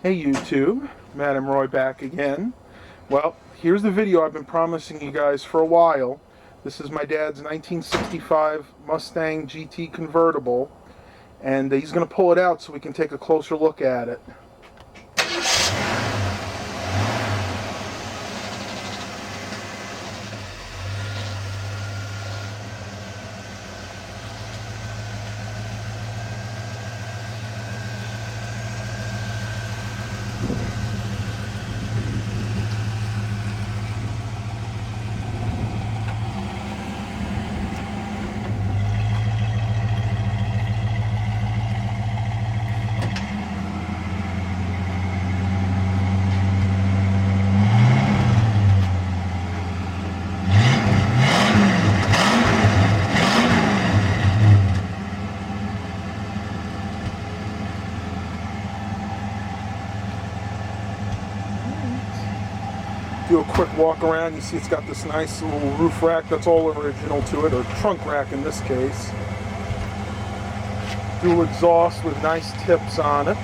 Hey YouTube, Madam Roy back again. Well, here's the video I've been promising you guys for a while. This is my dad's 1965 Mustang GT Convertible, and he's going to pull it out so we can take a closer look at it. Do a quick walk around. You see it's got this nice little roof rack that's all original to it, or trunk rack in this case. Dual exhaust with nice tips on it.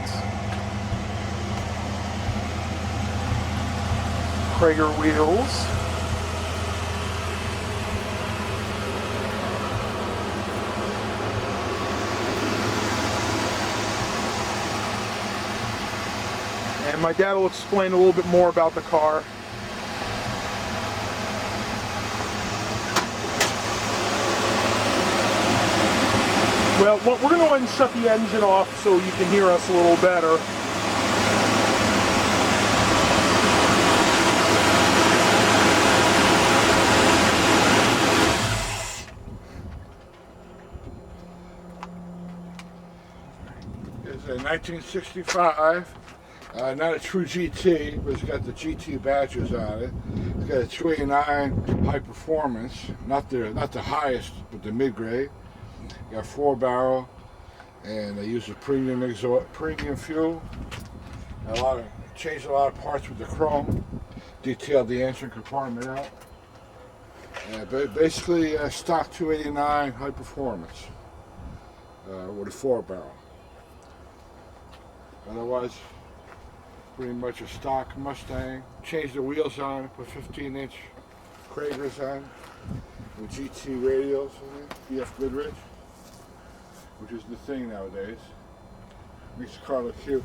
Prager wheels. And my dad will explain a little bit more about the car. Well, we're going to go ahead and shut the engine off so you can hear us a little better. It's a 1965, not a true GT, but it's got the GT badges on it. It's got a 289 high performance, not the highest, but the mid-grade. Got 4-barrel, and they use a premium fuel. Changed a lot of parts with the chrome. Detailed the engine compartment out. But basically, stock 289 high performance with a 4-barrel. Otherwise, pretty much a stock Mustang. Changed the wheels on, put 15-inch Kragers on with GT radials, BF Goodrich, which is the thing nowadays. Makes the car look cute.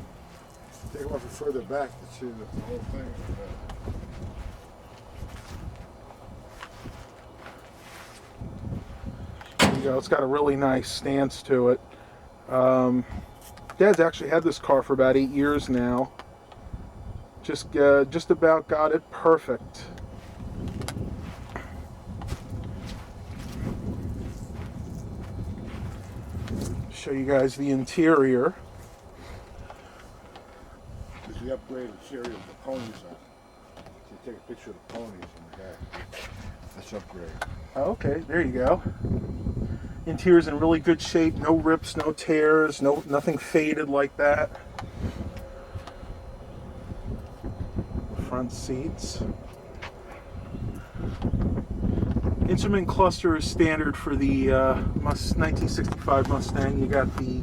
Take them off further back to see the whole thing. There you go. It's got a really nice stance to it. Dad's actually had this car for about 8 years now. Just about got it perfect. Show you guys the interior. This is the upgraded series of the ponies on it. You take a picture of the ponies in the back. That's upgrade. Okay, there you go. Interior's in really good shape. No rips, no tears, nothing faded like that. Front seats. Instrument cluster is standard for the 1965 Mustang. You got the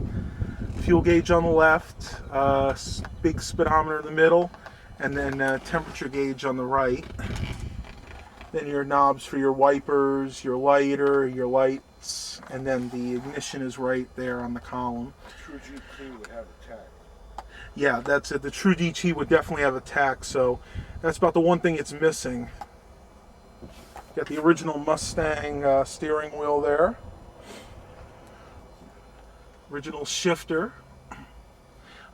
fuel gauge on the left, big speedometer in the middle, and then temperature gauge on the right. Then your knobs for your wipers, your lighter, your lights, and then the ignition is right there on the column. True GT would have a tach. Yeah, that's it. The True GT would definitely have a tach, so that's about the one thing it's missing. Got the original Mustang steering wheel there. Original shifter.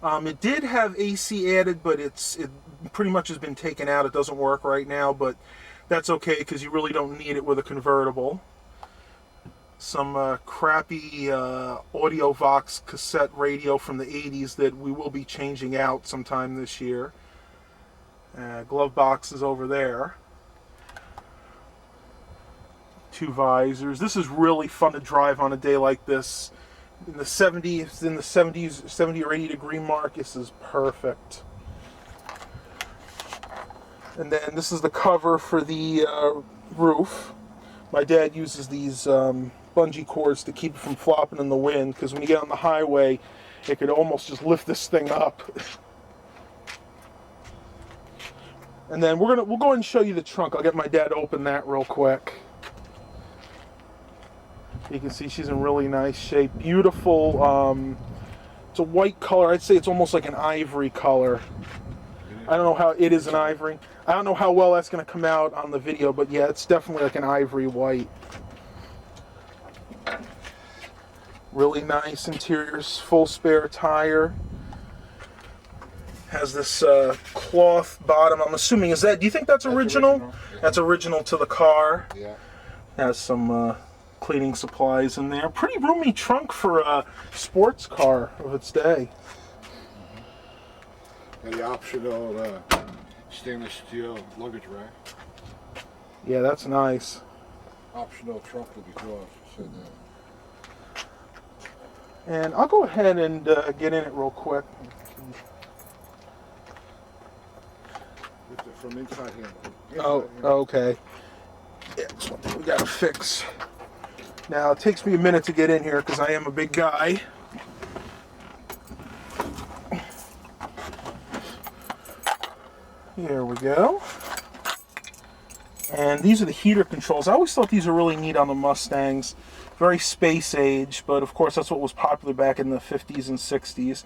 It did have AC added, but it pretty much has been taken out. It doesn't work right now, but that's okay because you really don't need it with a convertible. Some crappy AudioVox cassette radio from the 80s that we will be changing out sometime this year. Glove box is over there. 2 visors. This is really fun to drive on a day like this. In the 70s, 70 or 80 degree mark, this is perfect. And then this is the cover for the roof. My dad uses these bungee cords to keep it from flopping in the wind, because when you get on the highway, it could almost just lift this thing up. And then we'll go ahead and show you the trunk. I'll get my dad to open that real quick. You can see she's in really nice shape. Beautiful. It's a white color. I'd say it's almost like an ivory color. I don't know how it is an ivory. I don't know how well that's going to come out on the video, but yeah, it's definitely like an ivory white. Really nice interiors, full spare tire. Has this cloth bottom. I'm assuming, do you think that's original? Yeah. That's original to the car. Yeah. Has some cleaning supplies in there. Pretty roomy trunk for a sports car of its day. And the optional stainless steel luggage rack. Yeah, that's nice. Optional trunk will be closed. So And I'll go ahead and get in it real quick. from inside here. Oh, okay. Yeah, that's one thing we gotta fix. Now, it takes me a minute to get in here because I am a big guy. Here we go. And these are the heater controls. I always thought these were really neat on the Mustangs. Very space age, but of course that's what was popular back in the 50s and 60s.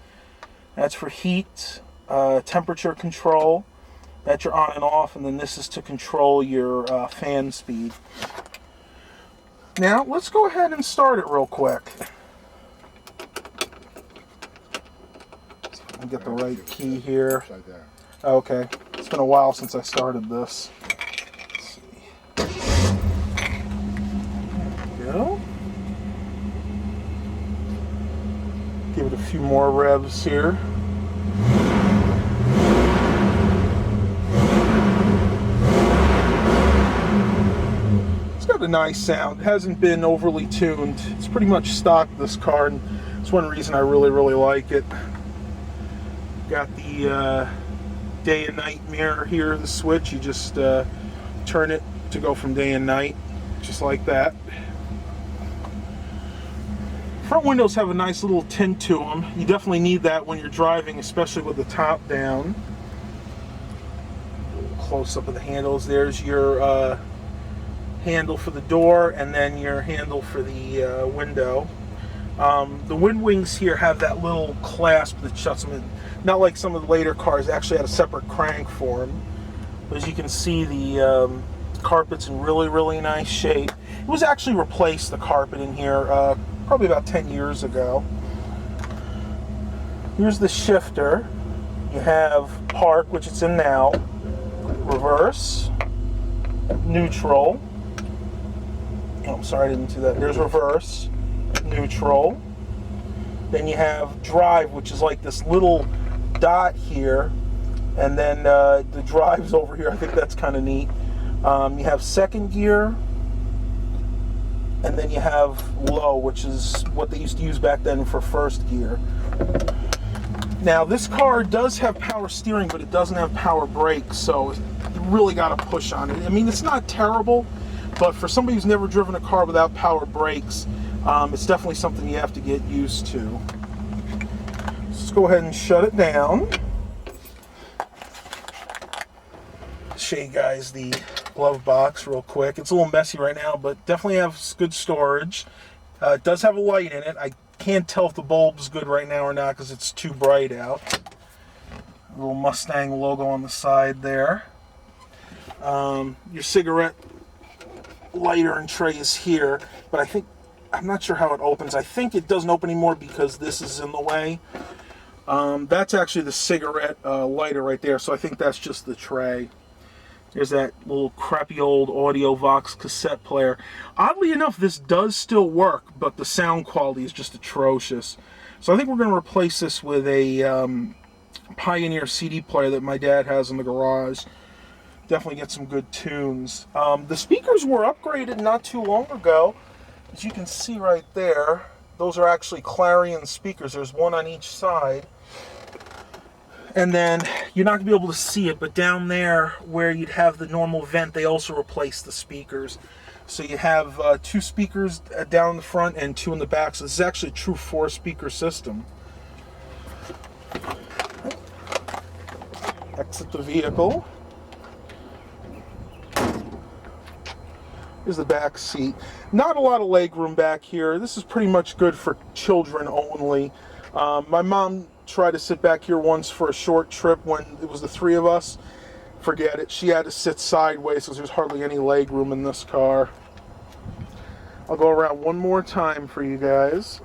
That's for heat, temperature control. That's your on and off, and then this is to control your fan speed. Now, let's go ahead and start it real quick. I'll get the right key here. Okay, it's been a while since I started this. Let's see. There we go. Give it a few more revs here. It's got a nice sound. It hasn't been overly tuned. It's pretty much stock, this car, and it's one reason I really, really like it. Got the day and night mirror here, the switch. You just turn it to go from day and night, just like that. Front windows have a nice little tint to them. You definitely need that when you're driving, especially with the top down. Close up of the handles. There's your handle for the door, and then your handle for the window. The wind wings here have that little clasp that shuts them in. Not like some of the later cars actually had a separate crank for them. But as you can see, the carpet's in really, really nice shape. It was actually replaced, the carpet in here, probably about 10 years ago. Here's the shifter. You have park, which it's in now, reverse, neutral. Oh, I'm sorry, I didn't do that. There's reverse, neutral. Then you have drive, which is like this little dot here, and then the drive's over here. I think that's kind of neat. You have second gear, and then you have low, which is what they used to use back then for first gear. Now, this car does have power steering, but it doesn't have power brakes, so you really got to push on it. I mean, it's not terrible, but for somebody who's never driven a car without power brakes, it's definitely something you have to get used to. Let's go ahead and shut it down. Show you guys the glove box real quick. It's a little messy right now, but definitely has good storage. It does have a light in it. I can't tell if the bulb's good right now or not because it's too bright out. A little Mustang logo on the side there. Your cigarette lighter and tray is here, but I'm not sure how it opens. I think it doesn't open anymore because this is in the way. That's actually the cigarette lighter right there, so I think that's just the tray. There's that little crappy old Audio Vox cassette player. Oddly enough, this does still work, but the sound quality is just atrocious. So I think we're going to replace this with a Pioneer CD player that my dad has in the garage. Definitely get some good tunes. The speakers were upgraded not too long ago. As you can see right there, those are actually Clarion speakers. There's one on each side. And then you're not going to be able to see it, but down there where you'd have the normal vent, they also replaced the speakers. So you have 2 speakers down in the front and 2 in the back. So this is actually a true 4-speaker system. Exit the vehicle. Here's the back seat. Not a lot of leg room back here. This is pretty much good for children only. My mom tried to sit back here once for a short trip when it was the three of us. Forget it. She had to sit sideways because there's hardly any leg room in this car. I'll go around one more time for you guys.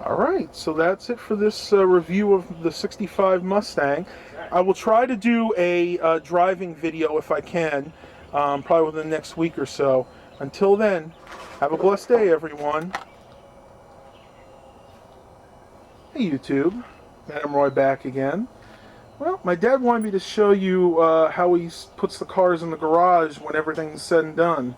Alright, so that's it for this review of the 65 Mustang. I will try to do a driving video if I can, probably within the next week or so. Until then, have a blessed day, everyone. Hey YouTube, Madam Roy back again. Well, my dad wanted me to show you how he puts the cars in the garage when everything's said and done.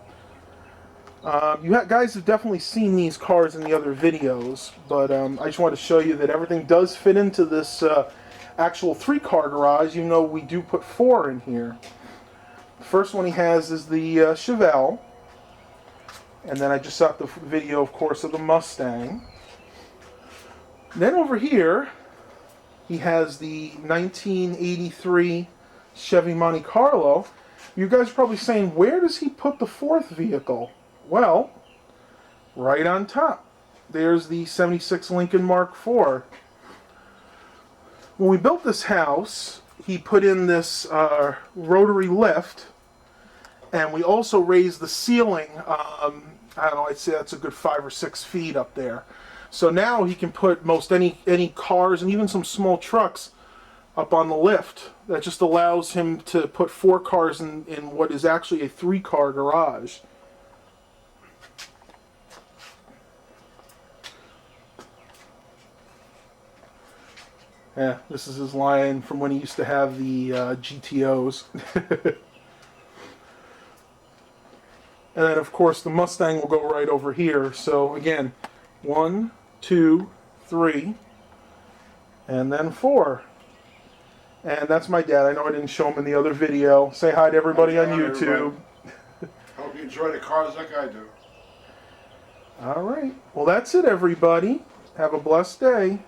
Guys have definitely seen these cars in the other videos, but I just want to show you that everything does fit into this actual 3-car garage. You know, we do put 4 in here. The first one he has is the Chevelle, and then I just shot the video, of course, of the Mustang. Then over here, he has the 1983 Chevy Monte Carlo. You guys are probably saying, where does he put the 4th vehicle? Well, right on top. There's the 76 Lincoln Mark IV. When we built this house, he put in this rotary lift, and we also raised the ceiling, I don't know, I'd say that's a good 5 or 6 feet up there. So now he can put most any cars and even some small trucks up on the lift. That just allows him to put 4 cars in what is actually a 3-car garage. Yeah, this is his line from when he used to have the GTOs. And then, of course, the Mustang will go right over here. So, again, 1, 2, 3, and then 4. And that's my dad. I know I didn't show him in the other video. Say hi to everybody on YouTube. Hope you enjoy the cars like I do. All right. Well, that's it, everybody. Have a blessed day.